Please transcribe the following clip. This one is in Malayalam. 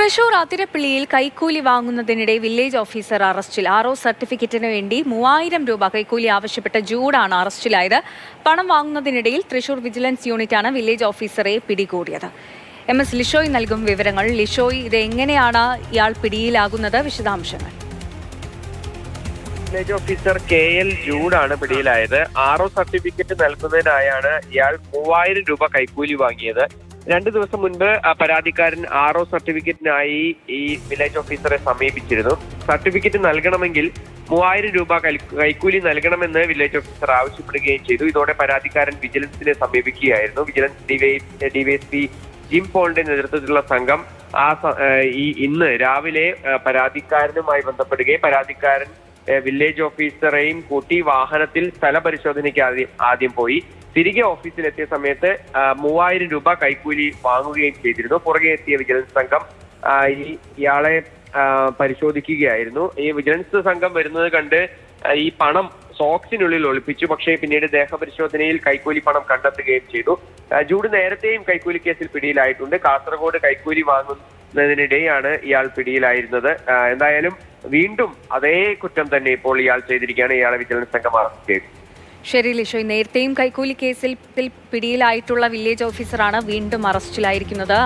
തൃശൂർ അതിരപ്പിള്ളിയിൽ കൈക്കൂലി വാങ്ങുന്നതിനിടെ വില്ലേജ് ഓഫീസർ അറസ്റ്റിൽ. RO സർട്ടിഫിക്കറ്റിന് വേണ്ടി 3000 രൂപ കൈക്കൂലി ആവശ്യപ്പെട്ട ജൂഡാണ് അറസ്റ്റിലായത്. പണം വാങ്ങുന്നതിനിടയിൽ തൃശൂർ വിജിലൻസ് യൂണിറ്റാണ് വില്ലേജ് ഓഫീസറെ പിടികൂടിയത്. MS ലിഷോയ് നൽകും വിവരങ്ങൾ. ലിഷോയ്, ഇത് എങ്ങനെയാണ് ഇയാൾ പിടിയിലാകുന്നത്? വിശദാംശങ്ങൾ. വില്ലേജ് ഓഫീസർ KL ജൂഡാണ് പിടിയിലായത്. RO സർട്ടിഫിക്കറ്റ് നൽകുന്നതിനായാണ് ഇയാൾ 3000 രൂപ കൈക്കൂലി വാങ്ങിയത്. 2 ദിവസം മുൻപ് പരാതിക്കാരൻ RO സർട്ടിഫിക്കറ്റിനായി ഈ വില്ലേജ് ഓഫീസറെ സമീപിച്ചിരുന്നു. സർട്ടിഫിക്കറ്റ് നൽകണമെങ്കിൽ 3000 രൂപ കൈക്കൂലി നൽകണമെന്ന് വില്ലേജ് ഓഫീസർ ആവശ്യപ്പെടുകയും ചെയ്തു. ഇതോടെ പരാതിക്കാരൻ വിജിലൻസിനെ സമീപിക്കുകയായിരുന്നു. വിജിലൻസ് DYSP ജിം പോളിന്റെ നേതൃത്വത്തിലുള്ള സംഘം ഇന്ന് രാവിലെ പരാതിക്കാരനുമായി ബന്ധപ്പെടുകയും പരാതിക്കാരൻ വില്ലേജ് ഓഫീസറെയും കൂട്ടി വാഹനത്തിൽ സ്ഥല പരിശോധനയ്ക്ക് ആദ്യം പോയി. തിരികെ ഓഫീസിലെത്തിയ സമയത്ത് 3000 രൂപ കൈക്കൂലി വാങ്ങുകയും ചെയ്തിരുന്നു. പുറകെ എത്തിയ വിജിലൻസ് സംഘം ഇയാളെ പരിശോധിക്കുകയായിരുന്നു. ഈ വിജിലൻസ് സംഘം വരുന്നത് കണ്ട് ഈ പണം സോക്സിനുള്ളിൽ ഒളിപ്പിച്ചു. പക്ഷേ പിന്നീട് ദേഹപരിശോധനയിൽ കൈക്കൂലി പണം കണ്ടെത്തുകയും ചെയ്തു. ജൂഡ് നേരത്തെയും കൈക്കൂലി കേസിൽ പിടിയിലായിട്ടുണ്ട്. കാസർഗോഡ് കൈക്കൂലി വാങ്ങുന്നതിനിടെയാണ് ഇയാൾ പിടിയിലായിരുന്നത്. എന്തായാലും വീണ്ടും അതേ കുറ്റം തന്നെ ഇപ്പോൾ ഇയാൾ ചെയ്തിരിക്കുകയാണ്. ഇയാളെ വിജിലൻസ് സംഘം അറസ്റ്റ് ചെയ്തു. ശരി ലിഷോയ്, നേരത്തെയും കൈക്കൂലി കേസിൽ പിടിയിലായിട്ടുള്ള വില്ലേജ് ഓഫീസറാണ് വീണ്ടും അറസ്റ്റിലായിരിക്കുന്നത്.